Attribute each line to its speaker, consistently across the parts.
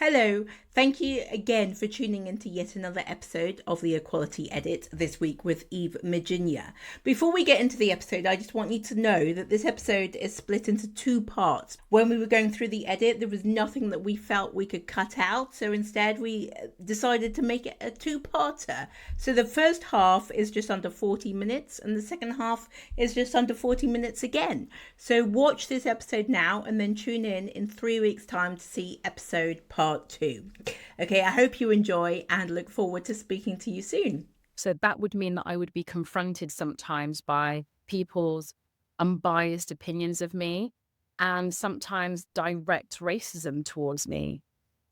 Speaker 1: Hello, thank you again for tuning into yet another episode of the Equality Edit this week with Eve Mujinya. Before we get into the episode, I just want you to know that this episode is split into two parts. When we were going through the edit, there was nothing that we felt we could cut out, so instead we decided to make it a two-parter. So the first half is just under 40 minutes, and the second half is just under 40 minutes again. So watch this episode now and then tune in 3 weeks' time to see episode part 2. Okay, I hope you enjoy and look forward to speaking to you soon.
Speaker 2: So that would mean that I would be confronted sometimes by people's unbiased opinions of me and sometimes direct racism towards me.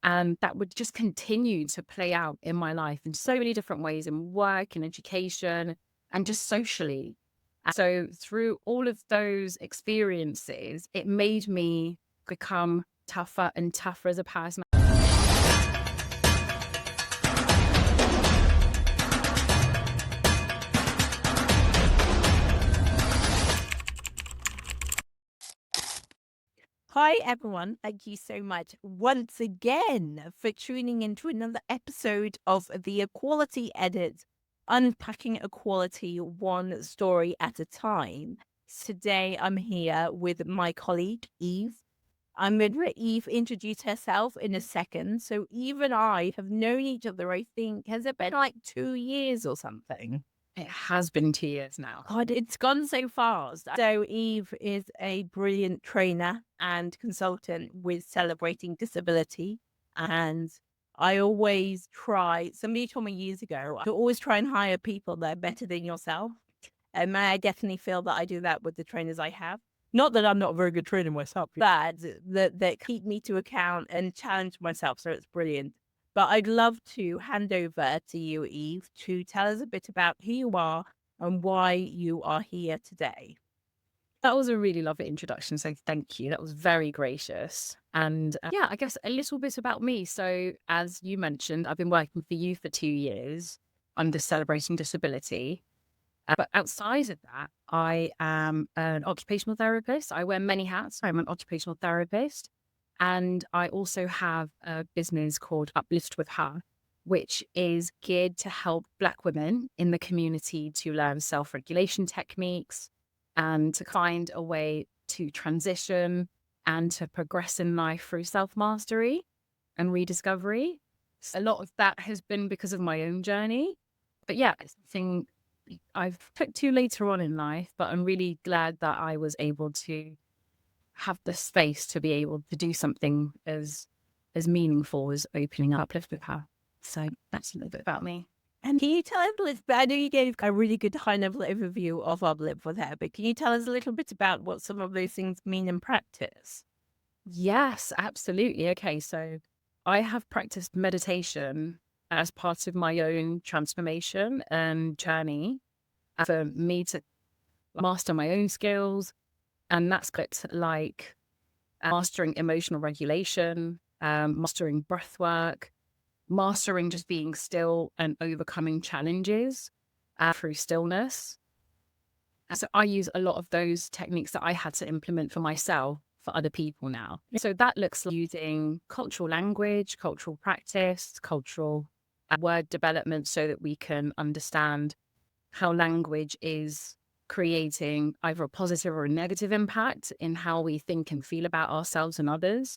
Speaker 2: And that would just continue to play out in my life in so many different ways, in work, in education, and just socially. And so through all of those experiences, it made me become tougher and tougher as a person.
Speaker 1: Hi, everyone. Thank you so much once again for tuning into another episode of the Equality Edit, unpacking equality one story at a time. Today, I'm here with my colleague, Eve. I'm going to let Eve introduce herself in a second. So, Eve and I have known each other, I think, has it been like 2 years or something?
Speaker 2: It has been 2 years now.
Speaker 1: God, it's gone so fast. So Eve is a brilliant trainer and consultant with Celebrating Disability. And I always try, somebody told me years ago, to always try and hire people that are better than yourself. And I definitely feel that I do that with the trainers I have. Not that I'm not a very good trainer myself, but that keep me to account and challenge myself. So it's brilliant. But I'd love to hand over to you, Eve, to tell us a bit about who you are and why you are here today.
Speaker 2: That was a really lovely introduction. So thank you. That was very gracious. And yeah, I guess a little bit about me. So as you mentioned, I've been working for you for 2 years under Celebrating Disability. But outside of that, I am an occupational therapist. I wear many hats. I'm an occupational therapist. And I also have a business called Uplift With Her, which is geared to help Black women in the community to learn self-regulation techniques and to find a way to transition and to progress in life through self-mastery and rediscovery. A lot of that has been because of my own journey. But yeah, it's something I've took to later on in life, but I'm really glad that I was able to have the space to be able to do something as meaningful as opening up Uplift With Her. So that's a little bit about me.
Speaker 1: And can you tell us a little bit, I know you gave a really good high-level overview of Uplift With Her, but can you tell us a little bit about what some of those things mean in practice?
Speaker 2: Yes, absolutely. Okay, so I have practiced meditation as part of my own transformation and journey for me to master my own skills. And that's like mastering emotional regulation, mastering breath work, mastering just being still and overcoming challenges through stillness. And so I use a lot of those techniques that I had to implement for myself for other people now. So that looks like using cultural language, cultural practice, cultural word development so that we can understand how language is creating either a positive or a negative impact in how we think and feel about ourselves and others.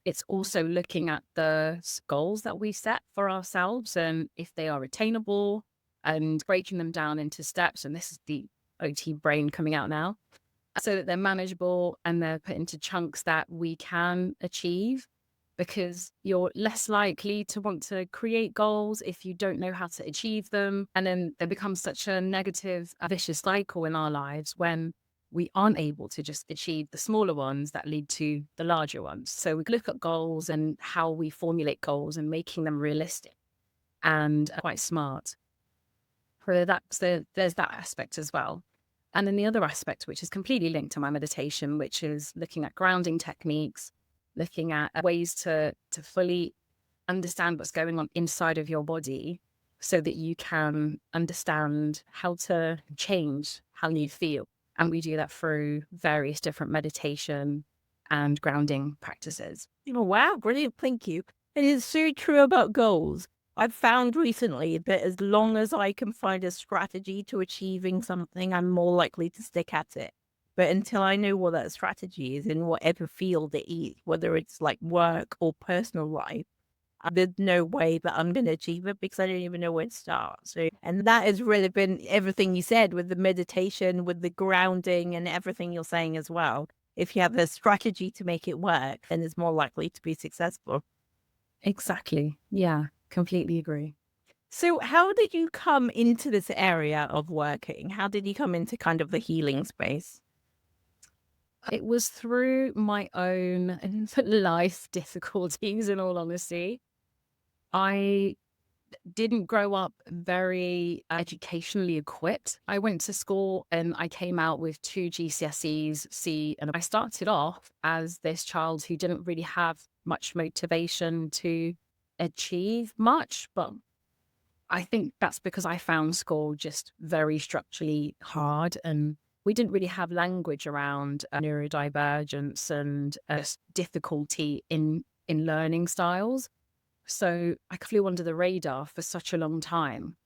Speaker 2: It's also looking at the goals that we set for ourselves and if they are attainable and breaking them down into steps. And this is the OT brain coming out now, so that they're manageable and they're put into chunks that we can achieve, because you're less likely to want to create goals if you don't know how to achieve them. And then there becomes such a negative, vicious cycle in our lives when we aren't able to just achieve the smaller ones that lead to the larger ones. So we look at goals and how we formulate goals and making them realistic and quite smart. So there's that aspect as well. And then the other aspect, which is completely linked to my meditation, which is looking at grounding techniques, looking at ways to fully understand what's going on inside of your body so that you can understand how to change how you feel. And we do that through various different meditation and grounding practices.
Speaker 1: Oh, wow, brilliant. Thank you. And it's so true about goals. I've found recently that as long as I can find a strategy to achieving something, I'm more likely to stick at it. But until I know what that strategy is in whatever field it is, whether it's like work or personal life, there's no way that I'm going to achieve it because I don't even know where to start. So, and that is really been everything you said with the meditation, with the grounding and everything you're saying as well. If you have a strategy to make it work, then it's more likely to be successful.
Speaker 2: Exactly. Yeah, completely agree.
Speaker 1: So, how did you come into this area of working? How did you come into kind of the healing space?
Speaker 2: It was through my own life difficulties, in all honesty. I didn't grow up very educationally equipped. I went to school and I came out with two GCSEs, C, and I started off as this child who didn't really have much motivation to achieve much, but I think that's because I found school just very structurally hard, and we didn't really have language around neurodivergence and difficulty in learning styles. So I flew under the radar for such a long time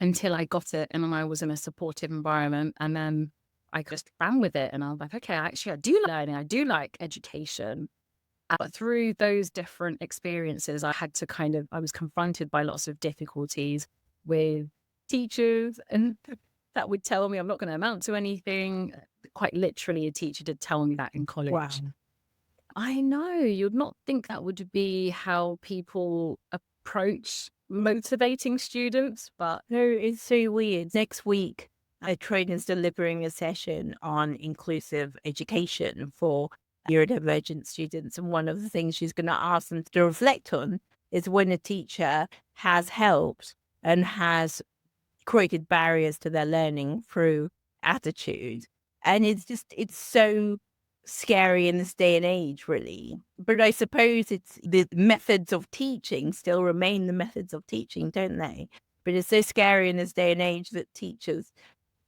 Speaker 2: until I got it and then I was in a supportive environment, and then I just ran with it and I was like, okay, actually I do like learning, I do like education. But through those different experiences, I was confronted by lots of difficulties with teachers, and that would tell me I'm not going to amount to anything. Quite literally, a teacher did tell me that in college.
Speaker 1: Wow.
Speaker 2: I know, you'd not think that would be how people approach motivating students, but
Speaker 1: No, it's so weird. Next week, a trainer's delivering a session on inclusive education for neurodivergent students. And one of the things she's going to ask them to reflect on is when a teacher has helped and has created barriers to their learning through attitude. And it's so scary in this day and age, really. But I suppose it's the methods of teaching still remain the methods of teaching, don't they? But it's so scary in this day and age that teachers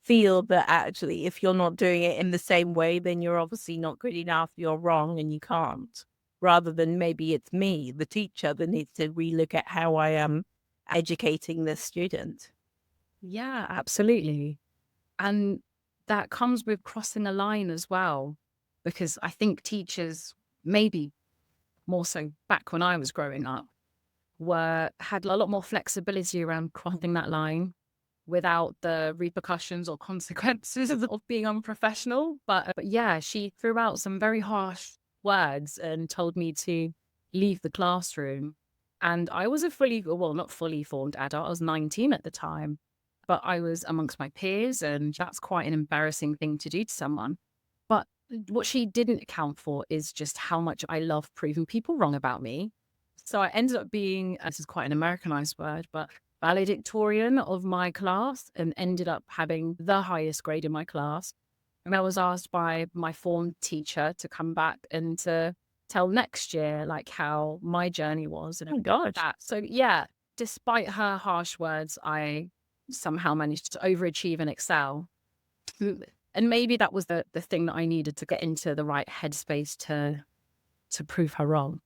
Speaker 1: feel that actually, if you're not doing it in the same way, then you're obviously not good enough, you're wrong, and you can't. Rather than maybe it's me, the teacher, that needs to relook at how I am educating this student.
Speaker 2: yeah, absolutely. And that comes with crossing a line as well, because I think teachers, maybe more so back when I was growing up, had a lot more flexibility around crossing that line without the repercussions or consequences of being unprofessional. But yeah, she threw out some very harsh words and told me to leave the classroom. And I was not fully formed adult. I was 19 at the time, but I was amongst my peers, and that's quite an embarrassing thing to do to someone. But what she didn't account for is just how much I love proving people wrong about me. So I ended up being, this is quite an Americanized word, but valedictorian of my class, and ended up having the highest grade in my class. And I was asked by my form teacher to come back and to tell next year, like, how my journey was. And
Speaker 1: Oh, God.
Speaker 2: so yeah, despite her harsh words, I somehow managed to overachieve and excel. And maybe that was the thing that I needed to get into the right headspace to prove her wrong.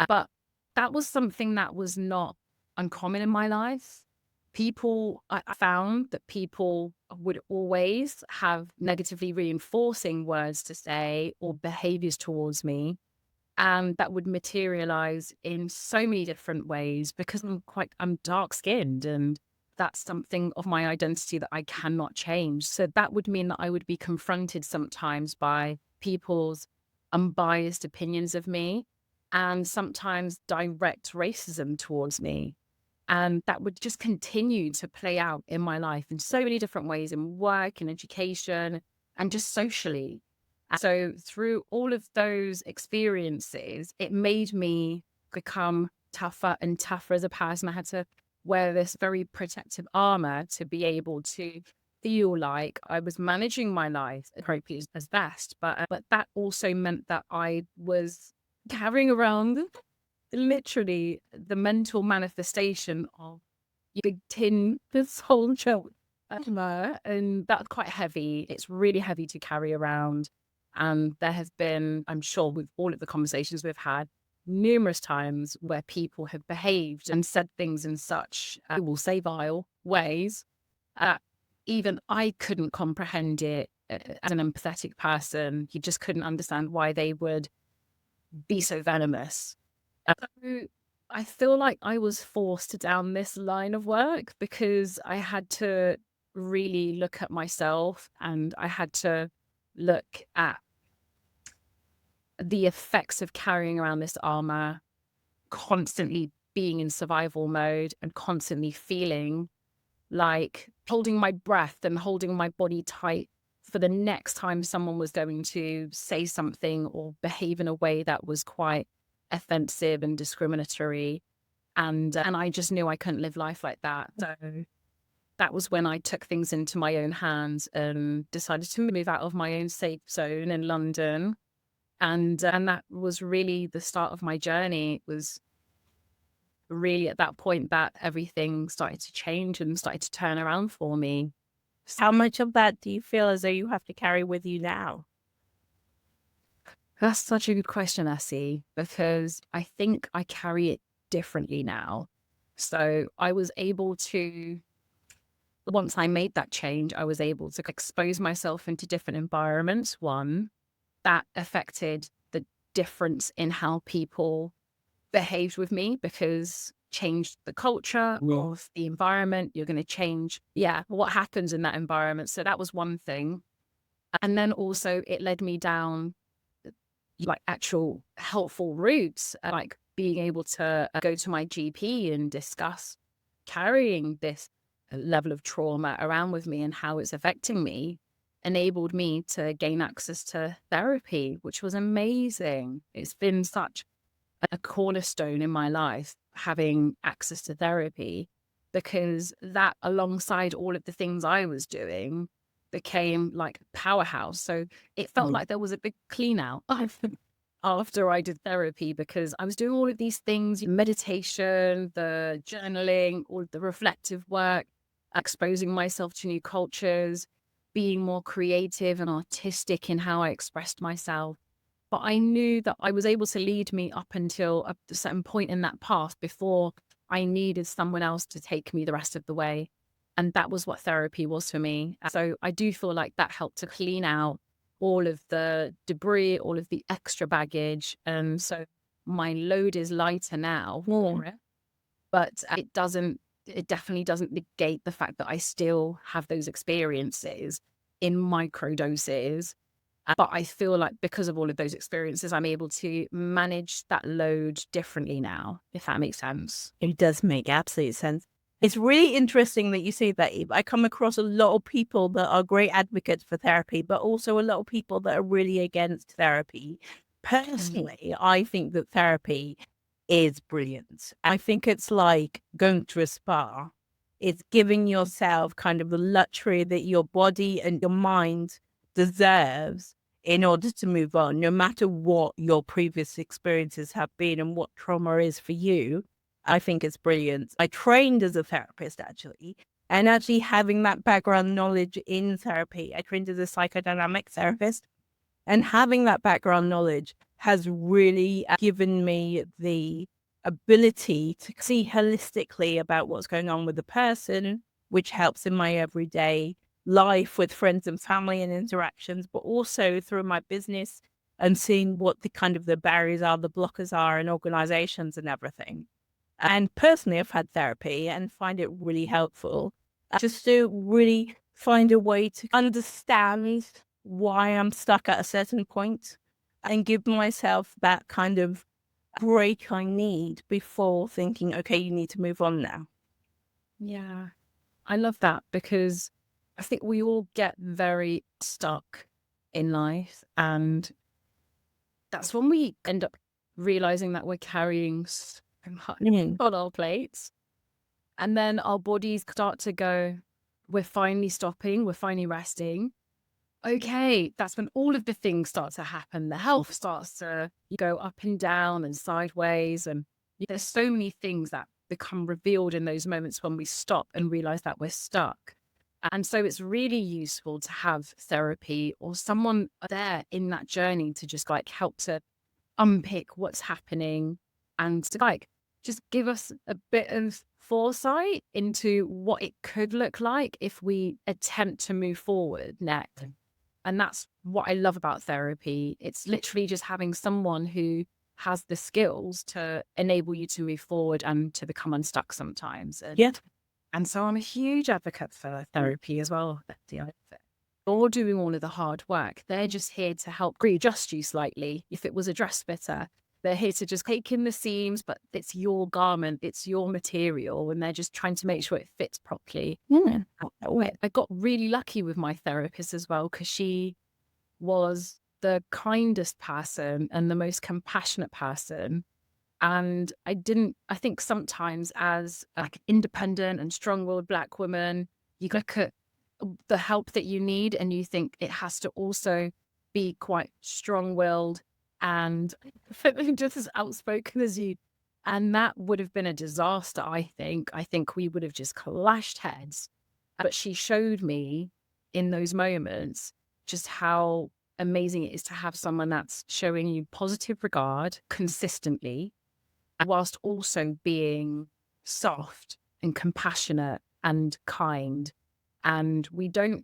Speaker 2: But that was something that was not uncommon in my life. I found that people would always have negatively reinforcing words to say or behaviors towards me. And that would materialize in so many different ways because I'm dark skinned, and that's something of my identity that I cannot change. So that would mean that I would be confronted sometimes by people's unbiased opinions of me, and sometimes direct racism towards me. And that would just continue to play out in my life in so many different ways, in work and education and just socially. So through all of those experiences, it made me become tougher and tougher as a person. I had to wear this very protective armor to be able to feel like I was managing my life appropriately as best. But that also meant that I was carrying around literally the mental manifestation of big tin, this whole joke. And that's quite heavy. It's really heavy to carry around. And there has been, I'm sure with all of the conversations we've had, numerous times where people have behaved and said things in such, we'll say, vile ways that even I couldn't comprehend it as an empathetic person. You just couldn't understand why they would be so venomous. So I feel like I was forced down this line of work because I had to really look at myself, and I had to look at the effects of carrying around this armor, constantly being in survival mode and constantly feeling like holding my breath and holding my body tight for the next time someone was going to say something or behave in a way that was quite offensive and discriminatory. And I just knew I couldn't live life like that. So that was when I took things into my own hands and decided to move out of my own safe zone in London. And that was really the start of my journey. It was really at that point that everything started to change and started to turn around for me.
Speaker 1: How much of that do you feel as though you have to carry with you now?
Speaker 2: That's such a good question, Essie, because I think I carry it differently now. So I was able to, once I made that change, I was able to expose myself into different environments. One, that affected the difference in how people behaved with me, because changed the culture of the environment. You're going to change, what happens in that environment. So that was one thing. And then also it led me down like actual helpful routes, like being able to go to my GP and discuss carrying this level of trauma around with me and how it's affecting me, enabled me to gain access to therapy, which was amazing. It's been such a cornerstone in my life, having access to therapy, because that, alongside all of the things I was doing, became like a powerhouse. So it felt like there was a big clean out after I did therapy, because I was doing all of these things, meditation, the journaling, all of the reflective work, exposing myself to new cultures, being more creative and artistic in how I expressed myself. But I knew that I was able to lead me up until a certain point in that path before I needed someone else to take me the rest of the way. And that was what therapy was for me. So I do feel like that helped to clean out all of the debris, all of the extra baggage. And so my load is lighter now, but it definitely doesn't negate the fact that I still have those experiences in micro doses. But I feel like because of all of those experiences, I'm able to manage that load differently now, if that makes sense.
Speaker 1: It does make absolute sense. It's really interesting that you say that, Eve. I come across a lot of people that are great advocates for therapy, but also a lot of people that are really against therapy. Personally, I think that therapy is brilliant. I think it's like going to a spa. It's giving yourself kind of the luxury that your body and your mind deserves in order to move on, no matter what your previous experiences have been and what trauma is for you. I think it's brilliant. I trained as a therapist, actually, and actually having that background knowledge in therapy. I trained as a psychodynamic therapist, and having that background knowledge has really given me the ability to see holistically about what's going on with the person, which helps in my everyday life with friends and family and interactions, but also through my business and seeing what the kind of the barriers are, the blockers are in organizations and everything. And personally, I've had therapy and find it really helpful just to really find a way to understand why I'm stuck at a certain point and give myself that kind of break I need before thinking, okay, you need to move on now.
Speaker 2: Yeah, I love that, because I think we all get very stuck in life, and that's when we end up realizing that we're carrying so much on our plates. And then our bodies start to go, we're finally stopping, we're finally resting. Okay, that's when all of the things start to happen. The health starts to go up and down and sideways. And there's so many things that become revealed in those moments when we stop and realize that we're stuck. And so it's really useful to have therapy or someone there in that journey to just like help to unpick what's happening and to like just give us a bit of foresight into what it could look like if we attempt to move forward next. And that's what I love about therapy. It's literally just having someone who has the skills to enable you to move forward and to become unstuck sometimes. And so I'm a huge advocate for therapy as well. You're doing all of the hard work. They're just here to help readjust you slightly. If it was a dress fitter, they're here to just take in the seams, but it's your garment, it's your material, and they're just trying to make sure it fits properly. I got really lucky with my therapist as well, because she was the kindest person and the most compassionate person. And I think sometimes as like independent and strong-willed Black woman, you look at the help that you need and you think it has to also be quite strong-willed and just as outspoken as you. And that would have been a disaster, I think. I think we would have just clashed heads. But she showed me in those moments just how amazing it is to have someone that's showing you positive regard consistently, whilst also being soft and compassionate and kind. And we don't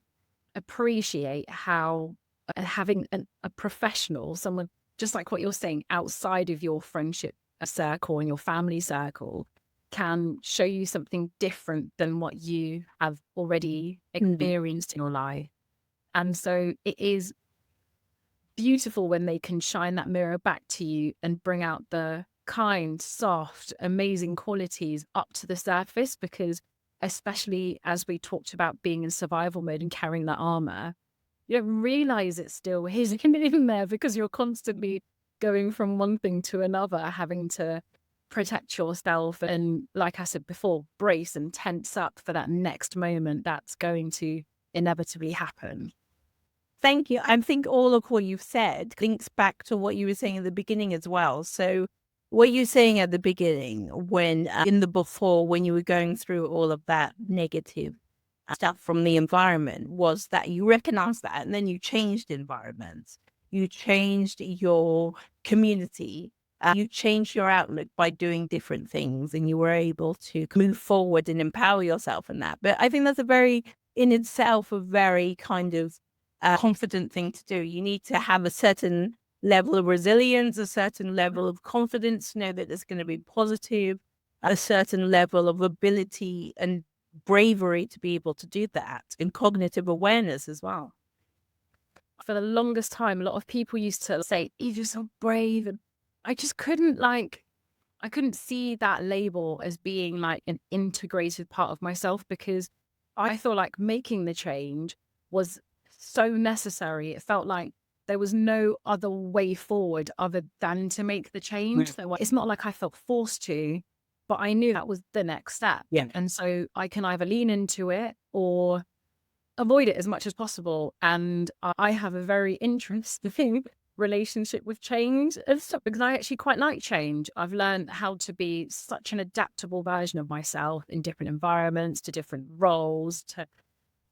Speaker 2: appreciate how having a professional, someone just like what you're saying, outside of your friendship circle and your family circle, can show you something different than what you have already experienced in your life. And so it is beautiful when they can shine that mirror back to you and bring out the kind, soft, amazing qualities up to the surface, because especially as we talked about being in survival mode and carrying that armor, you don't realize it still is in there because you're constantly going from one thing to another, having to protect yourself and, like I said before, brace and tense up for that next moment that's going to inevitably happen.
Speaker 1: Thank you. I think all of what you've said links back to what you were saying at the beginning as well. So what you're saying at the beginning, when in the before, when you were going through all of that negative stuff from the environment, was that you recognized that and then you changed environments. You changed your community. You changed your outlook by doing different things, and you were able to move forward and empower yourself in that. But I think that's in itself, a very kind of confident thing to do. You need to have a certain level of resilience, a certain level of confidence to know that it's going to be positive, a certain level of ability and bravery to be able to do that, and cognitive awareness as well.
Speaker 2: For the longest time, a lot of people used to say, "Eve, you're so brave," and I just couldn't I couldn't see that label as being like an integrated part of myself, because I feel like making the change was so necessary. It felt like there was no other way forward other than to make the change. So it's not like I felt forced to, but I knew that was the next step. And so I can either lean into it or avoid it as much as possible. And I have a very interesting relationship with change and stuff, because I actually quite like change. I've learned how to be such an adaptable version of myself in different environments, to different roles,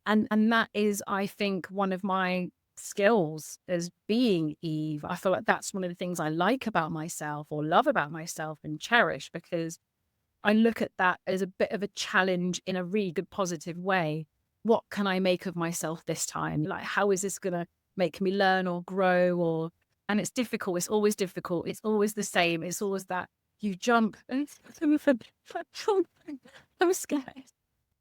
Speaker 2: and that is, I think, one of my skills as being Eve. I feel like that's one of the things I like about myself, or love about myself, and cherish, because I look at that as a bit of a challenge in a really good, positive way. What can I make of myself this time? Like, how is this going to make me learn or grow? And it's difficult. It's always difficult. It's always the same. It's always that you jump and I'm scared.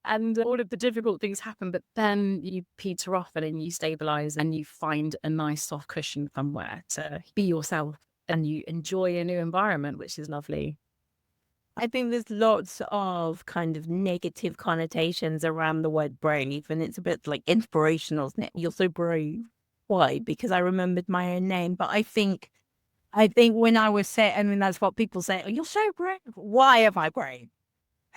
Speaker 2: And all of the difficult things happen, but then you peter off and then you stabilize and you find a nice soft cushion somewhere to be yourself, and you enjoy a new environment, which is lovely.
Speaker 1: I think there's lots of kind of negative connotations around the word brave, and it's a bit like inspirational, isn't it? You're so brave. Why? Because I remembered my own name. But I think when I was saying, I mean, that's what people say, "Oh, you're so brave." Why am I brave?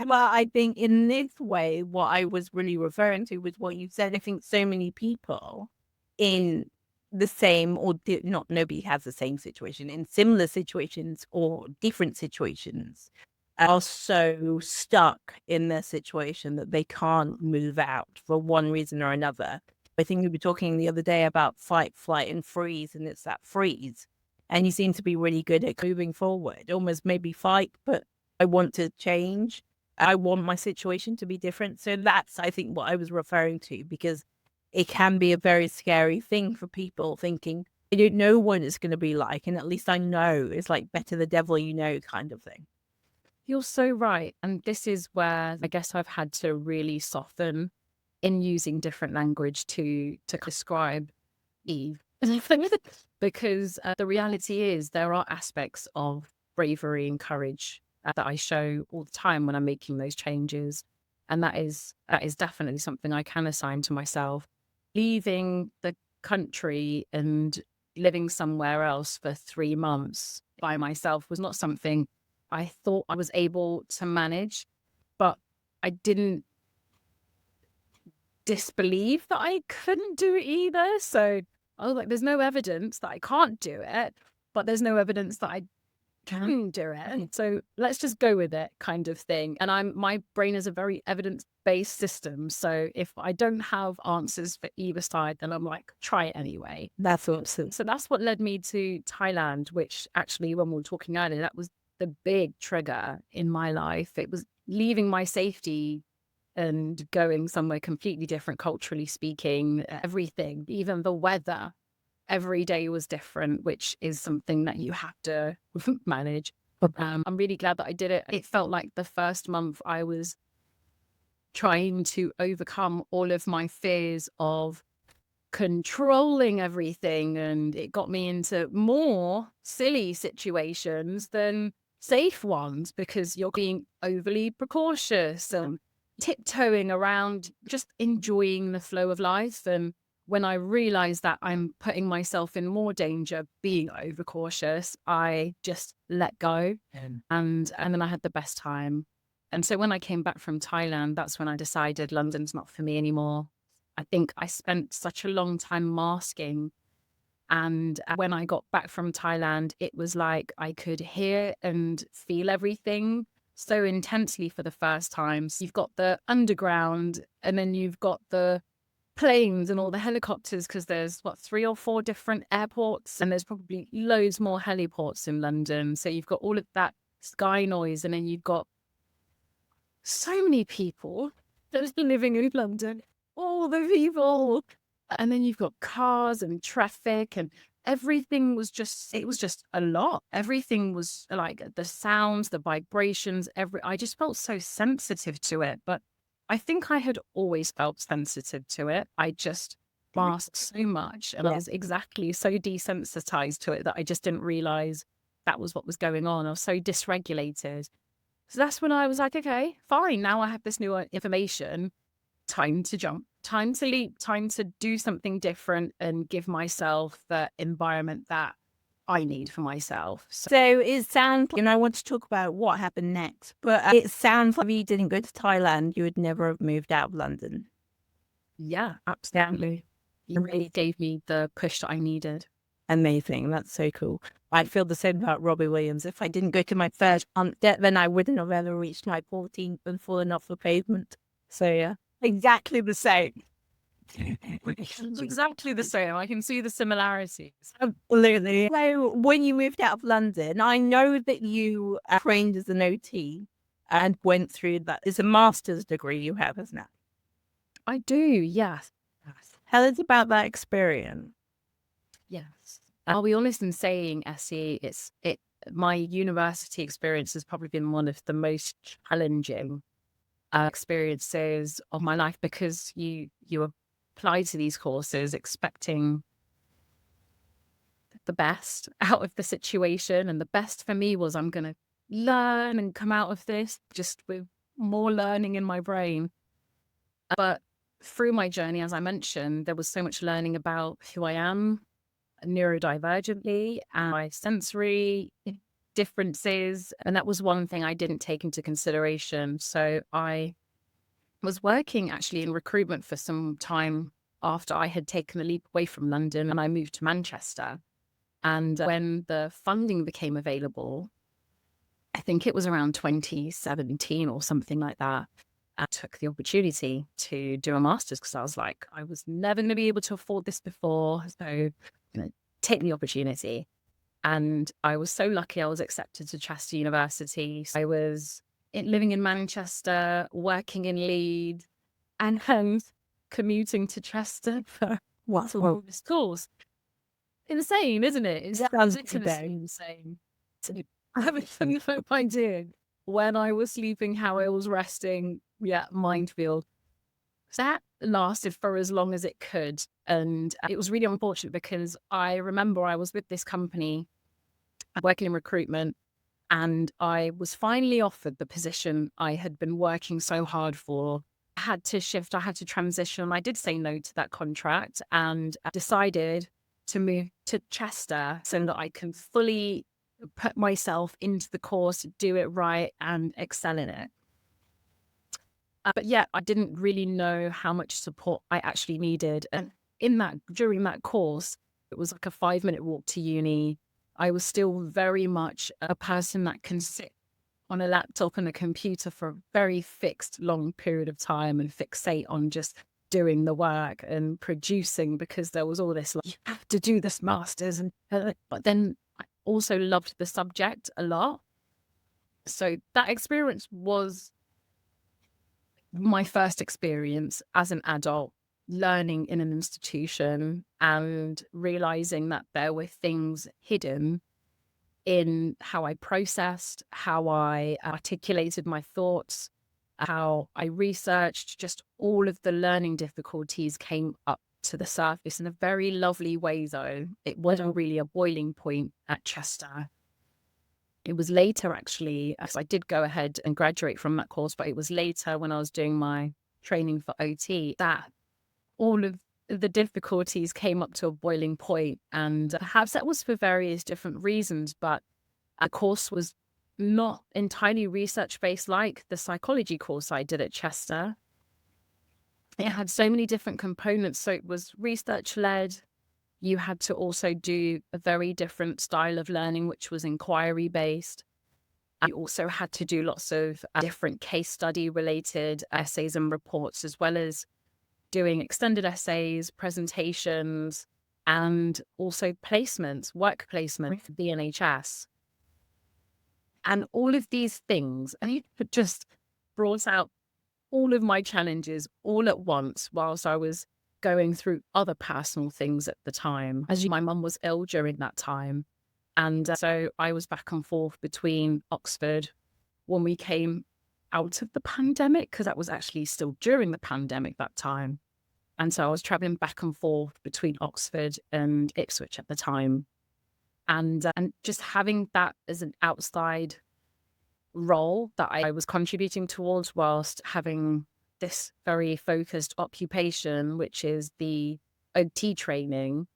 Speaker 1: Well, I think in this way, what I was really referring to was what you said. I think so many people in the same, or not, nobody has the same situation, in similar situations or different situations, are so stuck in their situation that they can't move out for one reason or another. I think we were talking the other day about fight, flight, and freeze, and it's that freeze. And you seem to be really good at moving forward, almost maybe fight, but I want to change. I want my situation to be different. So that's, I think, what I was referring to, because it can be a very scary thing for people thinking, I don't know what it's going to be like. And at least I know it's like better the devil you know kind of thing.
Speaker 2: You're so right. And this is where I guess I've had to really soften in using different language to describe Eve. Because the reality is there are aspects of bravery and courage that I show all the time when I'm making those changes. And that is definitely something I can assign to myself. Leaving the country and living somewhere else for 3 months by myself was not something I thought I was able to manage, but I didn't disbelieve that I couldn't do it either. So I was like, there's no evidence that I can't do it, but there's no evidence that I can do it. So let's just go with it, kind of thing. And my brain is a very evidence-based system. So if I don't have answers for either side, then I'm like, try it anyway.
Speaker 1: That's awesome.
Speaker 2: So that's what led me to Thailand, which actually, when we were talking earlier, that was the big trigger in my life. It was leaving my safety and going somewhere completely different, culturally speaking, everything, even the weather. Every day was different, which is something that you have to manage. I'm really glad that I did it. It felt like the first month I was trying to overcome all of my fears of controlling everything, and it got me into more silly situations than safe ones because you're being overly precautious and tiptoeing around, just enjoying the flow of life. And when I realized that I'm putting myself in more danger being overcautious, I just let go. And then I had the best time. And so when I came back from Thailand, that's when I decided London's not for me anymore. I think I spent such a long time masking. And when I got back from Thailand, it was like I could hear and feel everything so intensely for the first time. So you've got the underground, and then you've got the planes and all the helicopters, because there's 3 or 4 different airports, and there's probably loads more heliports in London. So you've got all of that sky noise, and then you've got so many people just living in London, all the people. And then you've got cars and traffic, and everything was just, it was just a lot. Everything was like the sounds, the vibrations, I just felt so sensitive to it. But I think I had always felt sensitive to it. I just masked so much, and I was exactly so desensitized to it that I just didn't realize that was what was going on. I was so dysregulated. So that's when I was like, okay, fine. Now I have this new information. Time to jump, time to leap, time to do something different and give myself the environment that I need for myself.
Speaker 1: So it sounds, I want to talk about what happened next, but it sounds like if you didn't go to Thailand, you would never have moved out of London.
Speaker 2: Yeah, absolutely. It really gave me the push that I needed.
Speaker 1: Amazing. That's so cool. I feel the same about Robbie Williams. If I didn't go to my first then I wouldn't have ever reached my 14th and fallen off the pavement. So yeah. Exactly the same.
Speaker 2: It's exactly the same. I can see the similarities.
Speaker 1: Absolutely. So when you moved out of London, I know that you trained as an OT and went through that. It's a master's degree you have, isn't it?
Speaker 2: I do, yes.
Speaker 1: Tell us about that experience.
Speaker 2: Yes. I'll be honest in saying, Esi, my university experience has probably been one of the most challenging experiences of my life, because you apply to these courses expecting the best out of the situation, and the best for me was I'm going to learn and come out of this just with more learning in my brain. But through my journey, as I mentioned, there was so much learning about who I am neurodivergently and my sensory differences. And that was one thing I didn't take into consideration. So I was working actually in recruitment for some time after I had taken the leap away from London, and I moved to Manchester. And when the funding became available, I think it was around 2017 or something like that, I took the opportunity to do a master's, because I was like, I was never going to be able to afford this before. So I'm going to take the opportunity. And I was so lucky I was accepted to Chester University. So I was living in Manchester, working in Leeds, and commuting to Chester for
Speaker 1: Wow.
Speaker 2: schools. Insane, isn't it? It's ridiculously insane. So I have no idea when I was sleeping, how I was resting. Yeah, minefield. That lasted for as long as it could. And it was really unfortunate because I remember I was with this company working in recruitment, and I was finally offered the position I had been working so hard for. I had to shift, I had to transition. I did say no to that contract and decided to move to Chester so that I can fully put myself into the course, do it right, and excel in it. But yeah, I didn't really know how much support I actually needed. And during that course, it was like a 5-minute walk to uni. I was still very much a person that can sit on a laptop and a computer for a very fixed long period of time and fixate on just doing the work and producing, because there was all this like, you have to do this masters. And but then I also loved the subject a lot. So that experience was my first experience as an adult learning in an institution and realizing that there were things hidden in how I processed, how I articulated my thoughts, how I researched. Just all of the learning difficulties came up to the surface in a very lovely way, though. It wasn't really a boiling point at Chester. It was later, actually, because I did go ahead and graduate from that course, but it was later when I was doing my training for OT that all of the difficulties came up to a boiling point. And perhaps that was for various different reasons, but the course was not entirely research-based like the psychology course I did at Chester. It had so many different components. So it was research-led. You had to also do a very different style of learning, which was inquiry-based. You also had to do lots of different case study-related essays and reports, as well as doing extended essays, presentations, and also placements, work placement for the NHS. And all of these things, and it just brought out all of my challenges all at once whilst I was going through other personal things at the time. My mum was ill during that time. And so I was back and forth between Oxford when we came out of the pandemic, because that was actually still during the pandemic that time. And so I was traveling back and forth between Oxford and Ipswich at the time. And just having that as an outside role that I was contributing towards whilst having this very focused occupation, which is the OT training,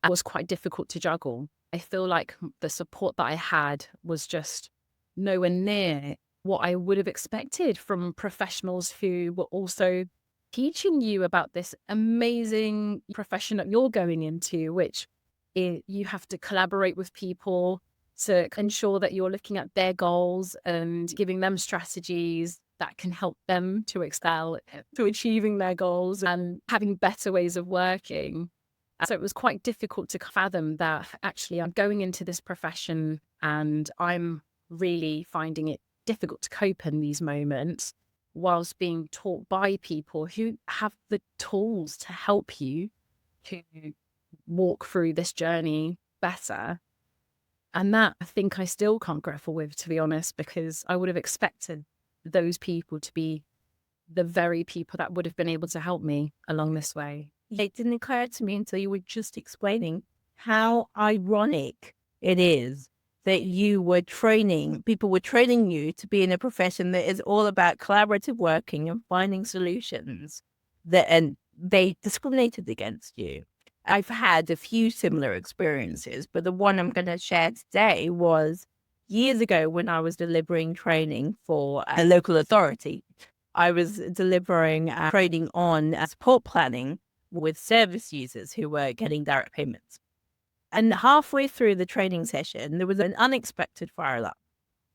Speaker 2: was quite difficult to juggle. I feel like the support that I had was just nowhere near what I would have expected from professionals who were also teaching you about this amazing profession that you're going into, which you have to collaborate with people to ensure that you're looking at their goals and giving them strategies that can help them to excel, to achieving their goals and having better ways of working. So it was quite difficult to fathom that actually I'm going into this profession and I'm really finding it difficult to cope in these moments whilst being taught by people who have the tools to help you to walk through this journey better. And that I think I still can't grapple with, to be honest, because I would have expected those people to be the very people that would have been able to help me along this way.
Speaker 1: It didn't occur to me until you were just explaining how ironic it is that people were training you to be in a profession that is all about collaborative working and finding solutions, and they discriminated against you. I've had a few similar experiences, but the one I'm going to share today was years ago when I was delivering training for a local authority. I was delivering training on support planning with service users who were getting direct payments. And halfway through the training session, there was an unexpected fire alarm.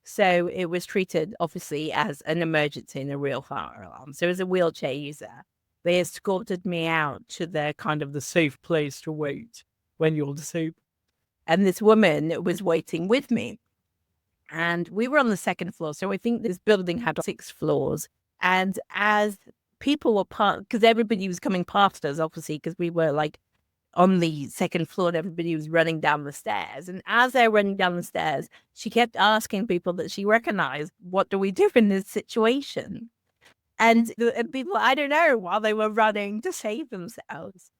Speaker 1: So it was treated, obviously, as an emergency and a real fire alarm. So as a wheelchair user, they escorted me out to the safe place to wait when you're disabled. And this woman was waiting with me. And we were on the second floor. So I think this building had 6 floors. And as people were because everybody was coming past us, obviously, because we were like on the second floor and everybody was running down the stairs. And as they're running down the stairs, she kept asking people that she recognized, what do we do in this situation? And people, I don't know, while they were running to save themselves.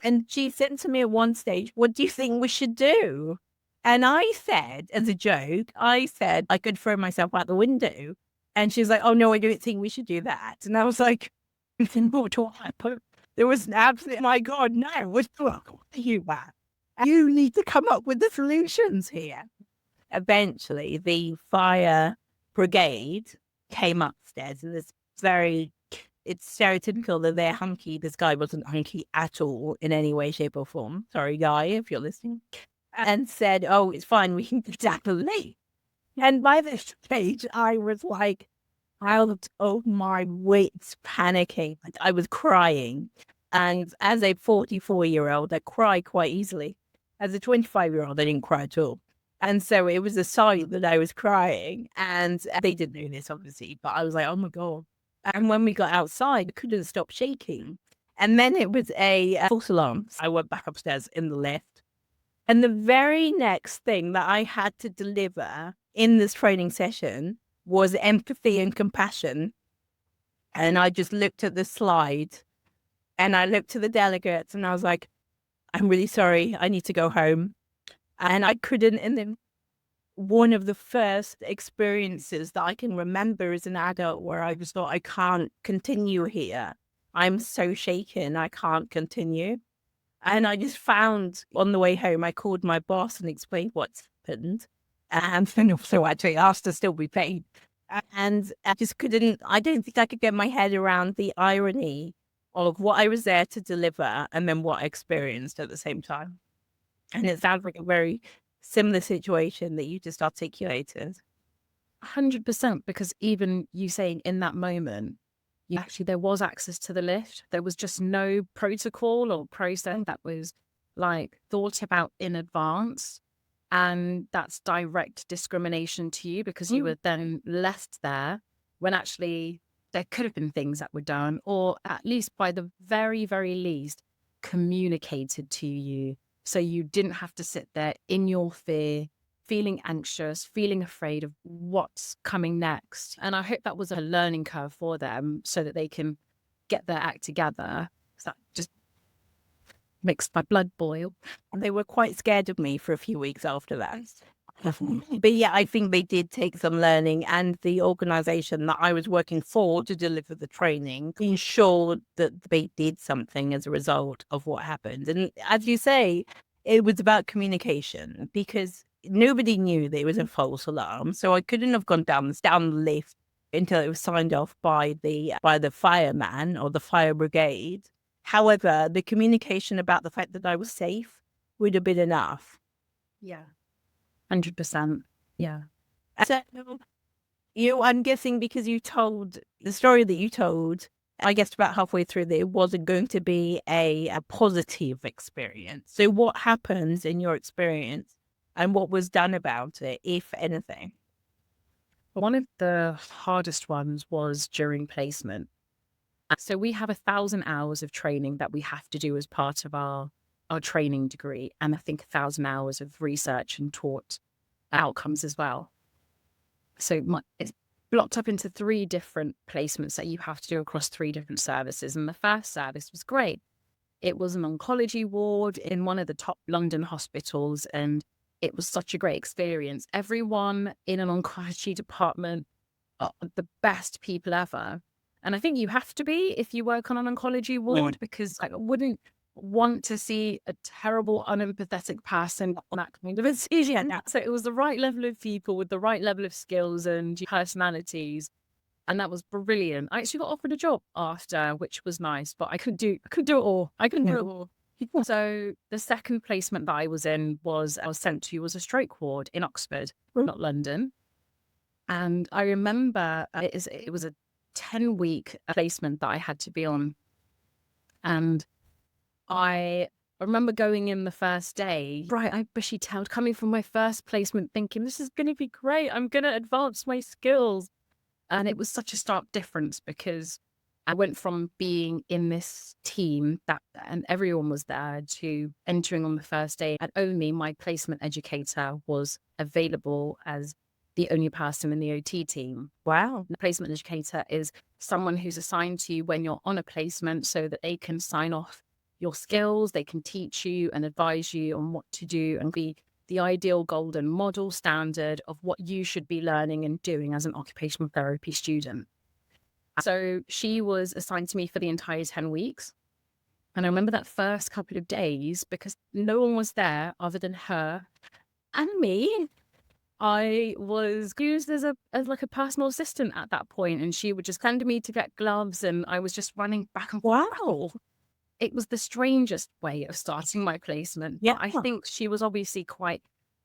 Speaker 1: And she said to me at one stage, what do you think we should do? And I said, as a joke, I said I could throw myself out the window. And she's like, oh, no, I don't think we should do that. And I was like, what will happen? There was an absolute, my God, no, what are you at? You need to come up with the solutions here. Eventually, the fire brigade came upstairs, and it's stereotypical that they're hunky. This guy wasn't hunky at all in any way, shape, or form. Sorry, guy, if you're listening. And said, oh, it's fine, we can get out of the leave. And by this stage, I was like, out of my wits, panicking. Like, I was crying. And as a 44-year-old, I cry quite easily. As a 25-year-old, I didn't cry at all. And so it was a sign that I was crying. And they didn't know this, obviously, but I was like, oh my God. And when we got outside, I couldn't stop shaking. And then it was a false alarm. I went back upstairs in the lift. And the very next thing that I had to deliver in this training session was empathy and compassion. And I just looked at the slide and I looked to the delegates and I was like, I'm really sorry, I need to go home. And I couldn't. And then one of the first experiences that I can remember as an adult where I just thought, I can't continue here. I'm so shaken, I can't continue. And I just found on the way home, I called my boss and explained what's happened. And then also actually asked to still be paid. And I just couldn't, I don't think I could get my head around the irony of what I was there to deliver and then what I experienced at the same time. And it sounds like a very similar situation that you just articulated.
Speaker 2: 100%, because even you saying in that moment, there was access to the lift. There was just no protocol or process that was like thought about in advance. And that's direct discrimination to you because you were then left there when actually there could have been things that were done, or at least by the very, very least communicated to you. So you didn't have to sit there in your fear, feeling anxious, feeling afraid of what's coming next. And I hope that was a learning curve for them so that they can get their act together. So that just makes my blood boil.
Speaker 1: And they were quite scared of me for a few weeks after that. But yeah, I think they did take some learning, and the organization that I was working for to deliver the training ensured that they did something as a result of what happened. And as you say, it was about communication because nobody knew there was a false alarm. So I couldn't have gone down the lift until it was signed off by the fireman or the fire brigade. However, the communication about the fact that I was safe would have been enough.
Speaker 2: Yeah. 100%. Yeah.
Speaker 1: So, I'm guessing because you told the story that you told, I guess about halfway through that it wasn't going to be a positive experience. So what happens in your experience and what was done about it, if anything?
Speaker 2: One of the hardest ones was during placement. So we have 1,000 hours of training that we have to do as part of our training degree. And I think 1,000 hours of research and taught outcomes as well. So it's blocked up into 3 different placements that you have to do across 3 different services. And the first service was great. It was an oncology ward in one of the top London hospitals. And it was such a great experience. Everyone in an oncology department are the best people ever. And I think you have to be if you work on an oncology ward, because I wouldn't want to see a terrible, unempathetic person on that kind of decision. So it was the right level of people with the right level of skills and personalities. And that was brilliant. I actually got offered a job after, which was nice, but I couldn't do it all. I couldn't do it all. So the second placement that I was in I was sent to was a stroke ward in Oxford, not London. And I remember it was a 10-week placement that I had to be on. And I I remember going in the first day, bright-eyed, bushy-tailed, coming from my first placement thinking, this is going to be great. I'm going to advance my skills. And it was such a stark difference because I went from being in this team and everyone was there to entering on the first day. And only my placement educator was available as the only person in the OT team.
Speaker 1: Wow.
Speaker 2: The placement educator is someone who's assigned to you when you're on a placement so that they can sign off your skills, they can teach you and advise you on what to do and be the ideal golden model standard of what you should be learning and doing as an occupational therapy student. So she was assigned to me for the entire 10 weeks. And I remember that first couple of days, because no one was there other than her and me, I was used as like a personal assistant at that point, and she would just send me to get gloves, and I was just running back and forth.
Speaker 1: Wow.
Speaker 2: It was the strangest way of starting my placement.
Speaker 1: Yeah.
Speaker 2: But I think she was obviously quite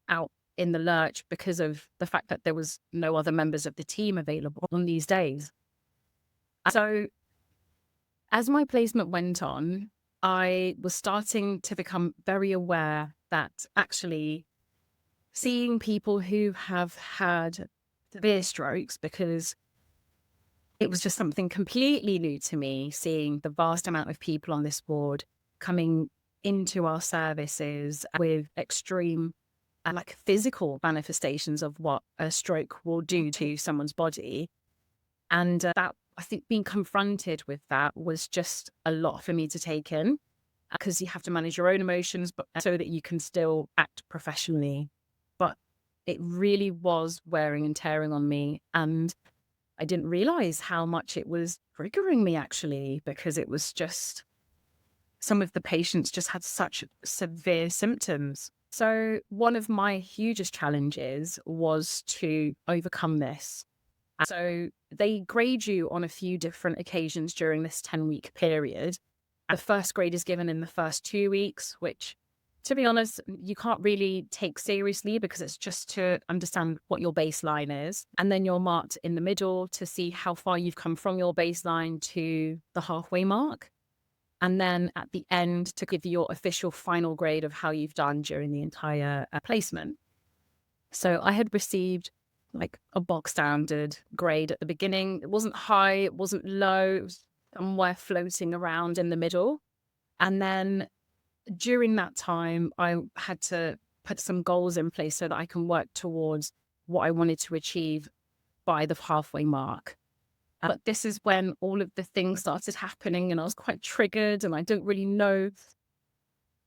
Speaker 2: out in the lurch because of the fact that there was no other members of the team available on these days. So as my placement went on, I was starting to become very aware that actually seeing people who have had severe strokes, because it was just something completely new to me, seeing the vast amount of people on this ward coming into our services with extreme like physical manifestations of what a stroke will do to someone's body. And that, I think, being confronted with that was just a lot for me to take in, because you have to manage your own emotions, but so that you can still act professionally. But it really was wearing and tearing on me. And I didn't realize how much it was triggering me, actually, because it was just, some of the patients just had such severe symptoms. So one of my hugest challenges was to overcome this. So they grade you on a few different occasions during this 10-week period. The first grade is given in the first 2 weeks, which, to be honest, you can't really take seriously because it's just to understand what your baseline is. And then you're marked in the middle to see how far you've come from your baseline to the halfway mark. And then at the end to give you your official final grade of how you've done during the entire placement. So I had received like a bog standard grade at the beginning. It wasn't high, it wasn't low, it was somewhere floating around in the middle. And then during that time, I had to put some goals in place so that I can work towards what I wanted to achieve by the halfway mark. But this is when all of the things started happening and I was quite triggered and I don't really know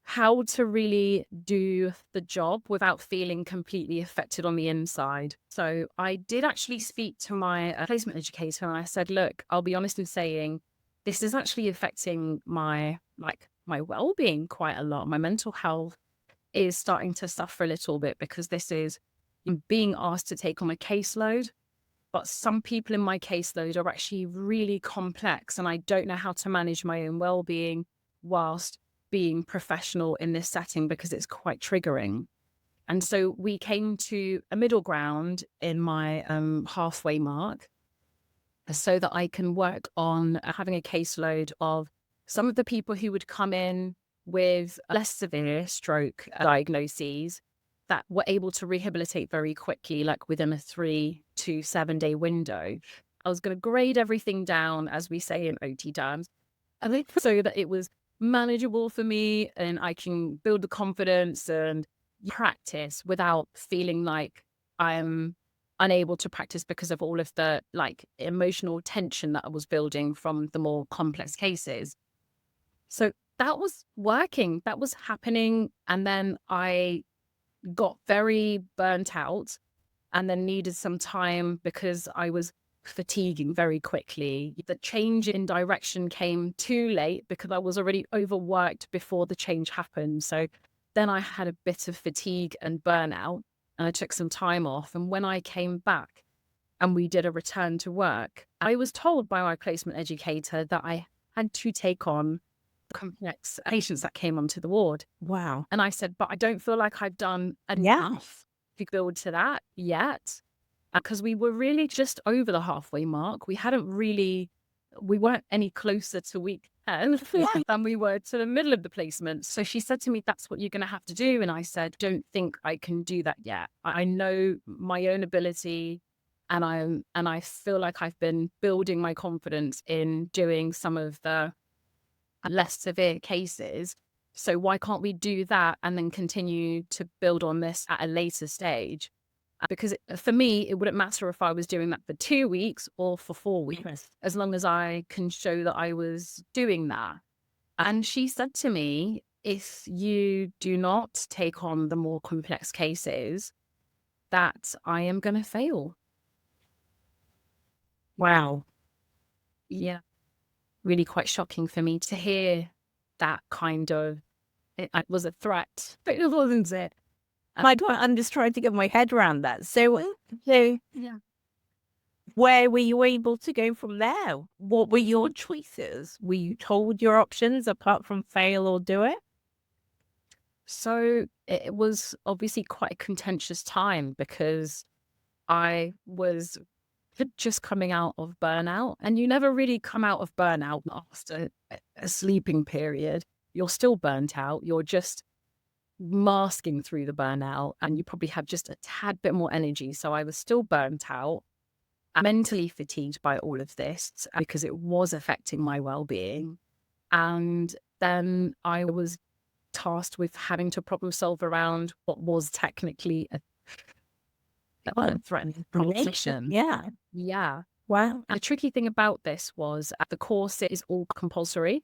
Speaker 2: how to really do the job without feeling completely affected on the inside. So I did actually speak to my placement educator and I said, look, I'll be honest in saying this is actually affecting my well-being quite a lot. My mental health is starting to suffer a little bit because this is being asked to take on a caseload. But some people in my caseload are actually really complex and I don't know how to manage my own well-being whilst being professional in this setting because it's quite triggering. And so we came to a middle ground in my halfway mark so that I can work on having a caseload of some of the people who would come in with less severe stroke diagnoses that were able to rehabilitate very quickly, like within a 3 to 7 day window. I was going to grade everything down, as we say in OT terms, so that it was manageable for me and I can build the confidence and practice without feeling like I'm unable to practice because of all of the like emotional tension that I was building from the more complex cases. So that was working, that was happening. And then I got very burnt out and then needed some time because I was fatiguing very quickly. The change in direction came too late because I was already overworked before the change happened. So then I had a bit of fatigue and burnout and I took some time off. And when I came back and we did a return to work, I was told by my placement educator that I had to take on complex patients that came onto the ward.
Speaker 1: Wow.
Speaker 2: And I said, but I don't feel like I've done enough to build to that yet. Because we were really just over the halfway mark. We weren't any closer to week than we were to the middle of the placement. So she said to me, that's what you're going to have to do. And I said, don't think I can do that yet. I know my own ability, and I feel like I've been building my confidence in doing some of the less severe cases. So why can't we do that and then continue to build on this at a later stage? Because for me, it wouldn't matter if I was doing that for 2 weeks or for 4 weeks, as long as I can show that I was doing that. And she said to me, if you do not take on the more complex cases, that I am going to fail.
Speaker 3: Wow.
Speaker 2: Yeah. Really quite shocking for me to hear that kind of, it was a threat, but it wasn't it.
Speaker 3: I'm just trying to get my head around that. So
Speaker 2: Yeah.
Speaker 3: where were you able to go from there? What were your choices? Were you told your options apart from fail or do it?
Speaker 2: So it was obviously quite a contentious time because I was just coming out of burnout, and you never really come out of burnout after a sleeping period. You're still burnt out. You're just masking through the burnout, and you probably have just a tad bit more energy. So I was still burnt out, mentally fatigued by all of this because it was affecting my well-being. And then I was tasked with having to problem solve around what was technically a threatening proposition.
Speaker 3: Yeah.
Speaker 2: Yeah.
Speaker 3: Wow.
Speaker 2: And the tricky thing about this was the course is all compulsory.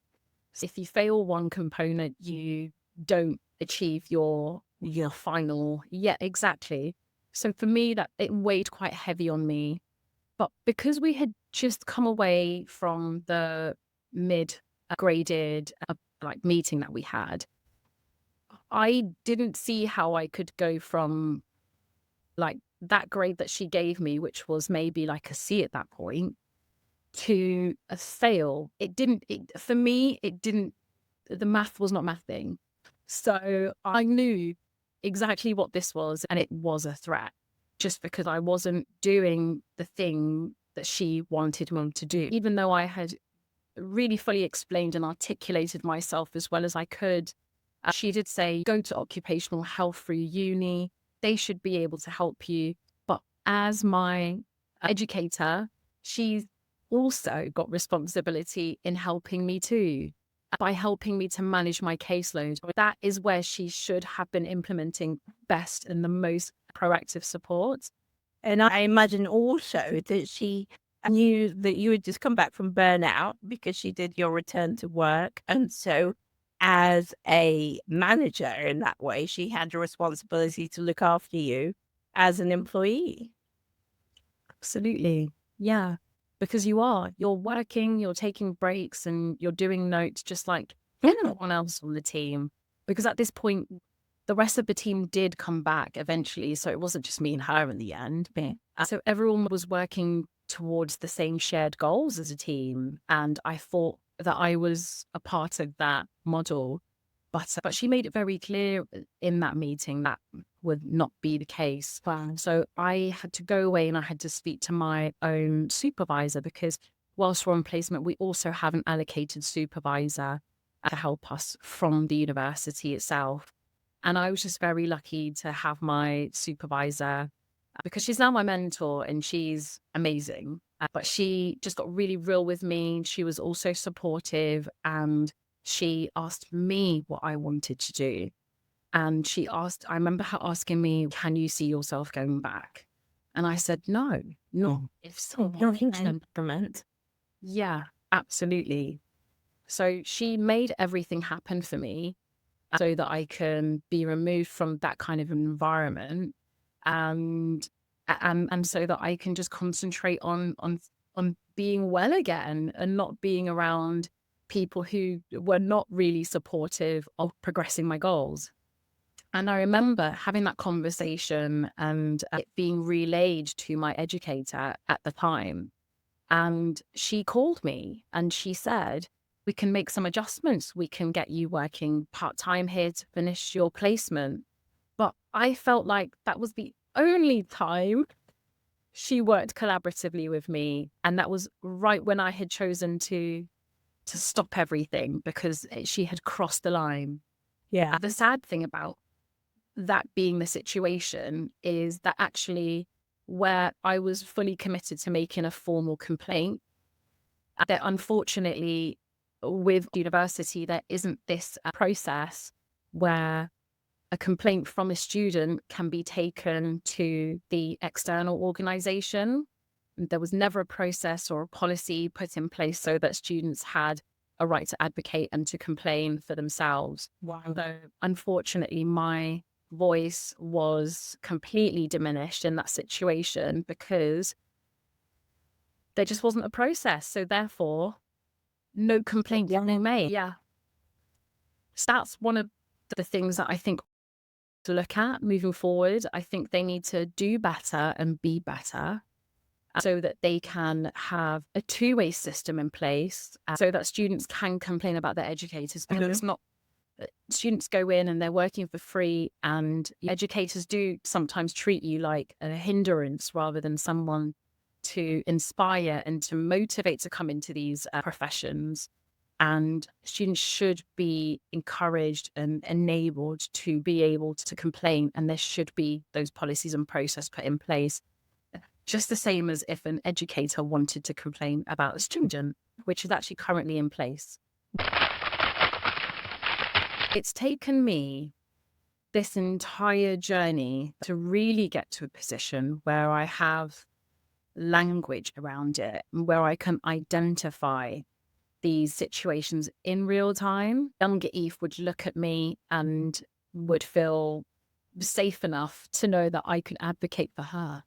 Speaker 2: So if you fail one component, you don't achieve your final. Yeah, exactly. So for me, that it weighed quite heavy on me. But because we had just come away from the mid-graded meeting that we had, I didn't see how I could go from like that grade that she gave me, which was maybe like a C at that point, to a fail. For me, the math was not mathing. So I knew exactly what this was, and it was a threat just because I wasn't doing the thing that she wanted me to do. Even though I had really fully explained and articulated myself as well as I could, she did say, go to occupational health through uni. They should be able to help you. But as my educator, she's also got responsibility in helping me too, by helping me to manage my caseload. That is where she should have been implementing best and the most proactive support.
Speaker 3: And I imagine also that she knew that you had just come back from burnout because she did your return to work. And so as a manager in that way, she had a responsibility to look after you as an employee.
Speaker 2: Absolutely. Yeah. Because you're working, you're taking breaks, and you're doing notes just like anyone else on the team. Because at this point, the rest of the team did come back eventually. So it wasn't just me and her in the end. So everyone was working towards the same shared goals as a team. And I thought that I was a part of that model. But she made it very clear in that meeting that would not be the case.
Speaker 3: Wow.
Speaker 2: So I had to go away and I had to speak to my own supervisor, because whilst we're on placement, we also have an allocated supervisor to help us from the university itself. And I was just very lucky to have my supervisor, because she's now my mentor and she's amazing. But she just got really real with me. She was also supportive, and she asked me what I wanted to do. And I remember her asking me, can you see yourself going back? And I said, no. If someone can implement. Yeah, absolutely. So she made everything happen for me so that I can be removed from that kind of environment, and so that I can just concentrate on being well again and not being around people who were not really supportive of progressing my goals. And I remember having that conversation and it being relayed to my educator at the time. And she called me and she said, we can make some adjustments. We can get you working part-time here to finish your placement. But I felt like that was the only time she worked collaboratively with me. And that was right when I had chosen to to stop everything because she had crossed the line.
Speaker 3: Yeah.
Speaker 2: The sad thing about that being the situation is that actually where I was fully committed to making a formal complaint, that unfortunately with university, there isn't this process where a complaint from a student can be taken to the external organization. There was never a process or a policy put in place so that students had a right to advocate and to complain for themselves.
Speaker 3: Wow.
Speaker 2: So unfortunately, my voice was completely diminished in that situation because there just wasn't a process. So therefore, no complaint being made. Yeah. So that's one of the things that I think to look at moving forward. I think they need to do better and be better so that they can have a two-way system in place so that students can complain about their educators. Because it's not students go in and they're working for free, and educators do sometimes treat you like a hindrance rather than someone to inspire and to motivate to come into these professions. And students should be encouraged and enabled to be able to complain. And there should be those policies and process put in place, just the same as if an educator wanted to complain about a student, which is actually currently in place. It's taken me this entire journey to really get to a position where I have language around it, where I can identify these situations in real time. Younger Eve would look at me and would feel safe enough to know that I could advocate for her.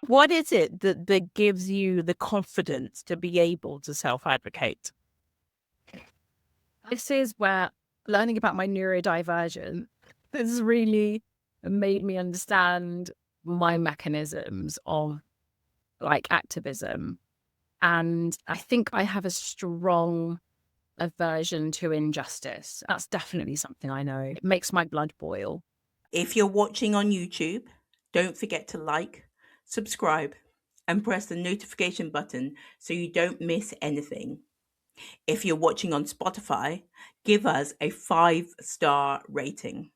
Speaker 3: What is it that gives you the confidence to be able to self-advocate?
Speaker 2: This is where learning about my neurodivergence has really made me understand my mechanisms of like activism. And I think I have a strong aversion to injustice. That's definitely something I know. It makes my blood boil.
Speaker 1: If you're watching on YouTube, don't forget to like, subscribe, and press the notification button so you don't miss anything. If you're watching on Spotify, give us a 5-star rating.